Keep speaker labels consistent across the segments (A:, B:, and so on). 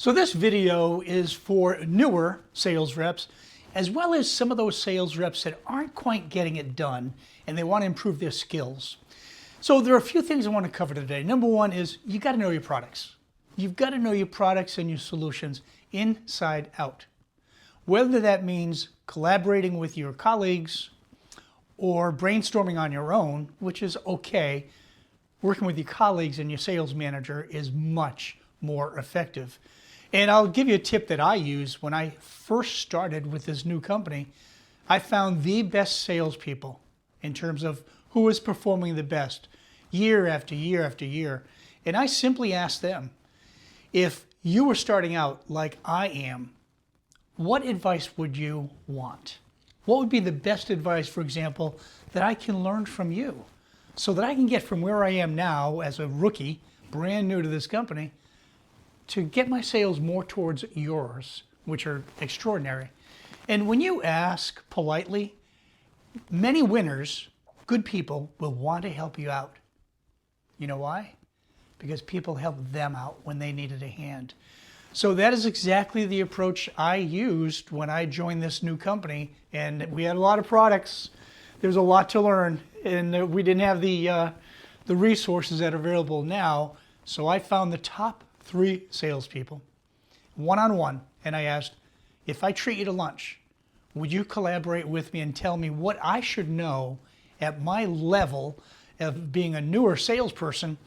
A: So this video is for newer sales reps, as well as some of those sales reps that aren't quite getting it done and they want to improve their skills. So there are a few things I want to cover today. Number one is you got to know your products. You've got to know your products and your solutions inside out. Whether that means collaborating with your colleagues or brainstorming on your own, which is okay, working with your colleagues and your sales manager is much more effective. And I'll give you a tip that I use when I first started with this new company. I found the best salespeople in terms of who was performing the best year after year after year. And I simply asked them, if you were starting out like I am, what advice would you want? What would be the best advice, for example, that I can learn from you so that I can get from where I am now as a rookie, brand new to this company, to get my sales more towards yours, which are extraordinary. And when you ask politely, many winners, good people, will want to help you out. You know why? Because people help them out when they needed a hand. So that is exactly the approach I used when I joined this new company. And we had a lot of products. There's a lot to learn. And we didn't have the resources that are available now. So I found the top 3 salespeople, one-on-one, and I asked, if I treat you to lunch, would you collaborate with me and tell me what I should know at my level of being a newer salesperson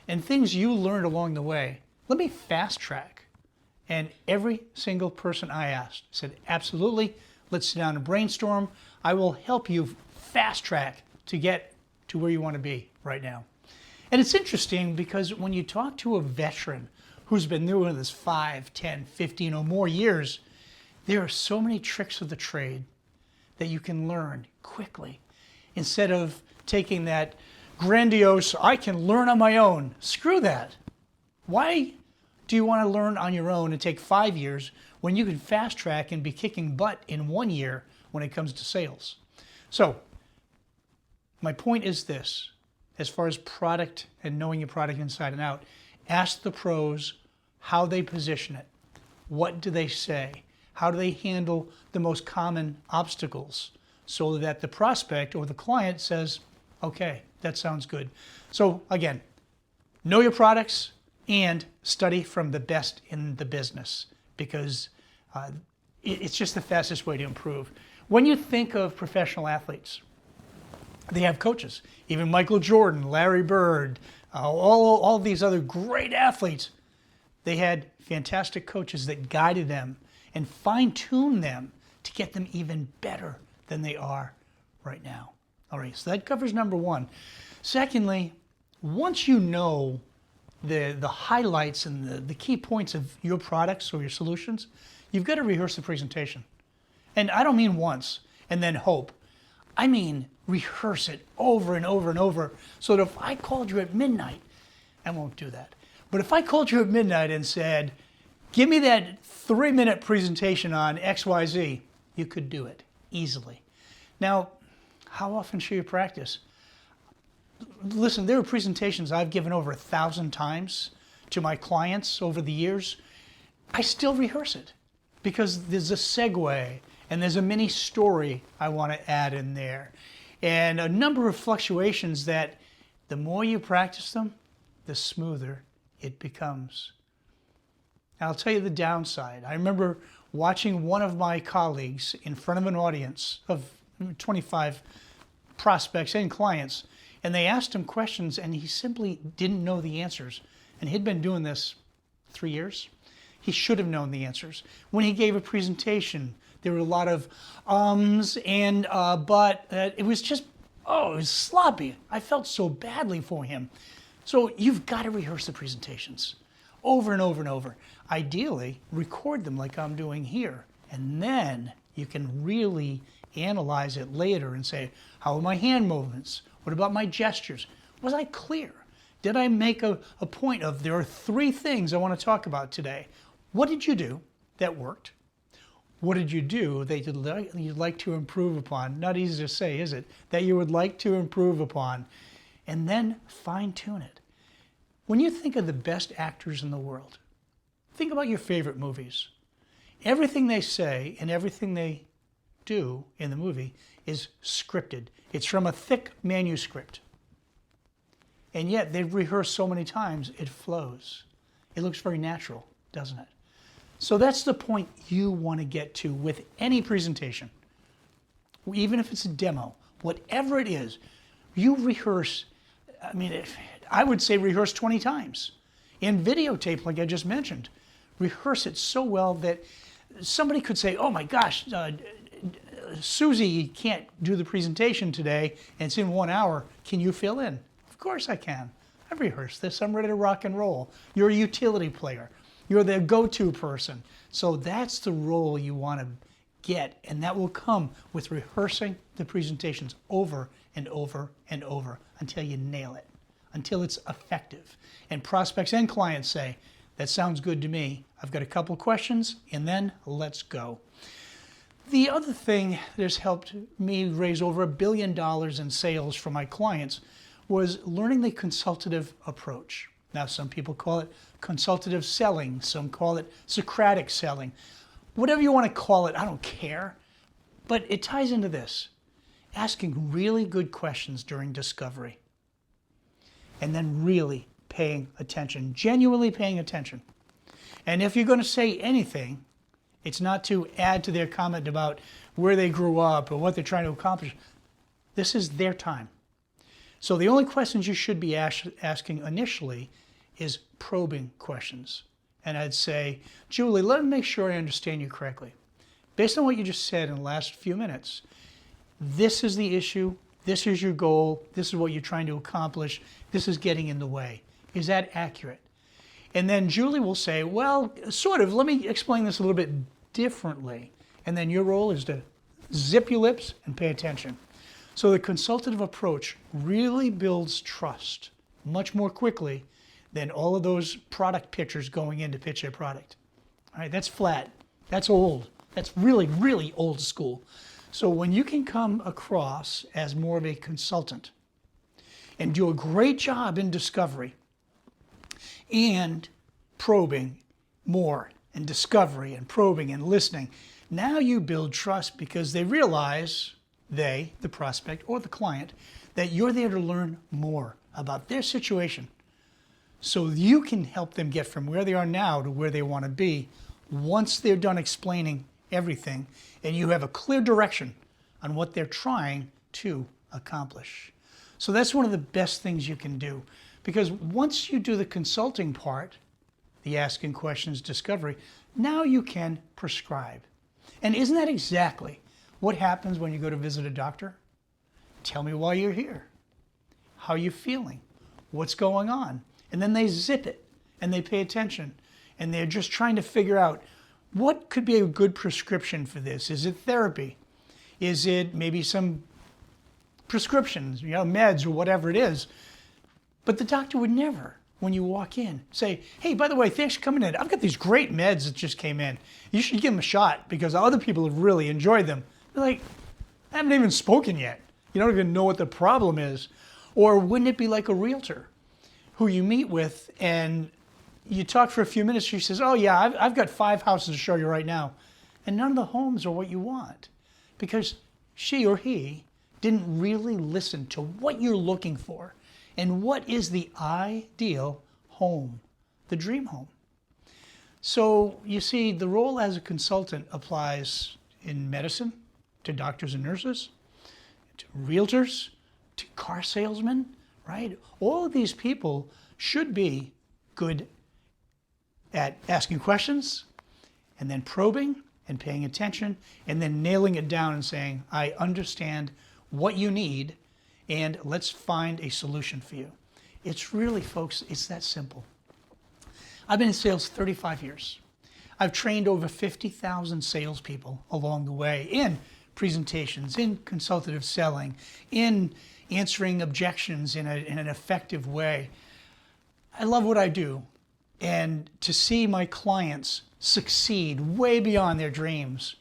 A: and things you learned along the way? Let me fast track. And every single person I asked said, absolutely, let's sit down and brainstorm. I will help you fast track to get to where you want to be right now. And it's interesting because when you talk to a veteran who's been doing this 5, 10, 15 or more years, there are so many tricks of the trade that you can learn quickly. Instead of taking that grandiose, I can learn on my own. Screw that. Why do you want to learn on your own and take 5 years when you can fast track and be kicking butt in 1 year when it comes to sales? So my point is this, as far as product and knowing your product inside and out, ask the pros how they position it. What do they say? How do they handle the most common obstacles so that the prospect or the client says, okay, that sounds good. So again, know your products and study from the best in the business because it's just the fastest way to improve. When you think of professional athletes, they have coaches. Even Michael Jordan, Larry Bird, all these other great athletes, they had fantastic coaches that guided them and fine-tuned them to get them even better than they are right now. All right, so that covers number one. Secondly, once you know the highlights and the key points of your products or your solutions, you've got to rehearse the presentation. And I don't mean once and then hope. I mean rehearse it over and over and over so that if I called you at midnight, I won't do that. But if I called you at midnight and said, give me that 3-minute presentation on XYZ, you could do it easily. Now, how often should you practice? Listen, there are presentations I've given over 1,000 times to my clients over the years. I still rehearse it because there's a segue and there's a mini story I want to add in there. And a number of fluctuations that the more you practice them, the smoother it becomes. And I'll tell you the downside. I remember watching one of my colleagues in front of an audience of 25 prospects and clients, and they asked him questions and he simply didn't know the answers. And he'd been doing this 3 years. He should have known the answers. When he gave a presentation, there were a lot of ums and but. It was just, it was sloppy. I felt so badly for him. So you've got to rehearse the presentations over and over and over. Ideally, record them like I'm doing here. And then you can really analyze it later and say, how are my hand movements? What about my gestures? Was I clear? Did I make a point of, there are 3 things I want to talk about today. What did you do that worked? What did you do that you'd like to improve upon? Not easy to say, is it? That you would like to improve upon. And then fine tune it. When you think of the best actors in the world, Think about your favorite movies. Everything they say and everything they do in the movie is scripted. It's from a thick manuscript. And yet they've rehearsed so many times, it flows. It looks very natural, doesn't it? So that's the point you want to get to with any presentation. Even if it's a demo, whatever it is, you rehearse. I mean, I would say rehearse 20 times. In videotape, like I just mentioned, rehearse it so well that somebody could say, oh my gosh, Susie can't do the presentation today and it's in 1 hour. Can you fill in? Of course I can. I've rehearsed this. I'm ready to rock and roll. You're a utility player. You're the go-to person. So that's the role you want to get, and that will come with rehearsing the presentations over and over and over until you nail it, until it's effective. And prospects and clients say, that sounds good to me. I've got a couple questions, and then let's go. The other thing that has helped me raise over $1 billion in sales for my clients was learning the consultative approach. Now, some people call it consultative selling. Some call it Socratic selling. Whatever you want to call it, I don't care. But it ties into this. Asking really good questions during discovery. And then really paying attention, genuinely paying attention. And if you're going to say anything, it's not to add to their comment about where they grew up or what they're trying to accomplish. This is their time. So the only questions you should be asking initially is probing questions. And I'd say, Julie, let me make sure I understand you correctly. Based on what you just said in the last few minutes, this is the issue, this is your goal, this is what you're trying to accomplish, this is getting in the way. Is that accurate? And then Julie will say, well, sort of, let me explain this a little bit differently. And then your role is to zip your lips and pay attention. So the consultative approach really builds trust much more quickly than all of those product pitchers going in to pitch their product. All right, that's flat. That's old. That's really, really old school. So when you can come across as more of a consultant and do a great job in discovery and probing more and discovery and probing and listening, now you build trust because they realize, the prospect or the client, that you're there to learn more about their situation so you can help them get from where they are now to where they want to be once they're done explaining everything and you have a clear direction on what they're trying to accomplish. So that's one of the best things you can do, because once you do the consulting part, the asking questions, discovery, now you can prescribe. And isn't that exactly what happens when you go to visit a doctor? Tell me why you're here. How are you feeling? What's going on? And then they zip it and they pay attention and they're just trying to figure out what could be a good prescription for this. Is it therapy? Is it maybe some prescriptions, meds or whatever it is? But the doctor would never, when you walk in, say, hey, by the way, thanks for coming in. I've got these great meds that just came in. You should give them a shot because other people have really enjoyed them. They're like, I haven't even spoken yet. You don't even know what the problem is. Or wouldn't it be like a realtor who you meet with and you talk for a few minutes, she says, oh yeah, I've got 5 houses to show you right now. And none of the homes are what you want because she or he didn't really listen to what you're looking for and what is the ideal home, the dream home. So you see, the role as a consultant applies in medicine, to doctors and nurses, to realtors, to car salesmen, right? All of these people should be good at asking questions and then probing and paying attention and then nailing it down and saying, I understand what you need and let's find a solution for you. It's really, folks, it's that simple. I've been in sales 35 years. I've trained over 50,000 salespeople along the way in presentations, in consultative selling, in answering objections in an effective way. I love what I do. And to see my clients succeed way beyond their dreams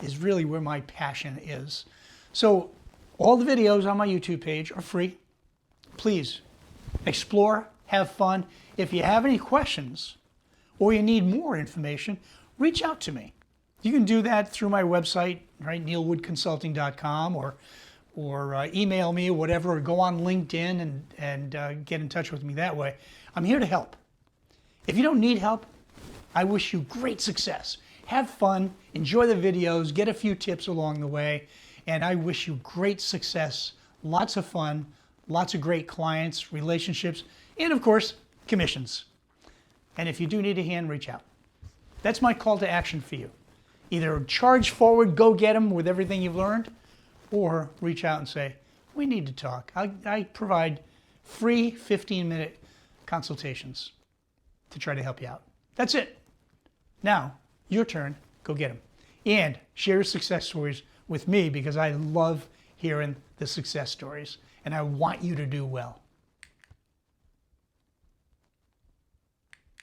A: is really where my passion is. So all the videos on my YouTube page are free. Please explore, have fun. If you have any questions or you need more information, reach out to me. You can do that through my website, right, neilwoodconsulting.com, or email me or whatever, or go on LinkedIn and get in touch with me that way. I'm here to help. If you don't need help, I wish you great success. Have fun, enjoy the videos, get a few tips along the way, and I wish you great success, lots of fun, lots of great clients, relationships, and of course, commissions. And if you do need a hand, reach out. That's my call to action for you. Either charge forward, go get them with everything you've learned, or reach out and say, we need to talk. I provide free 15-minute consultations to try to help you out. That's it. Now, your turn, go get them. And share your success stories with me because I love hearing the success stories and I want you to do well.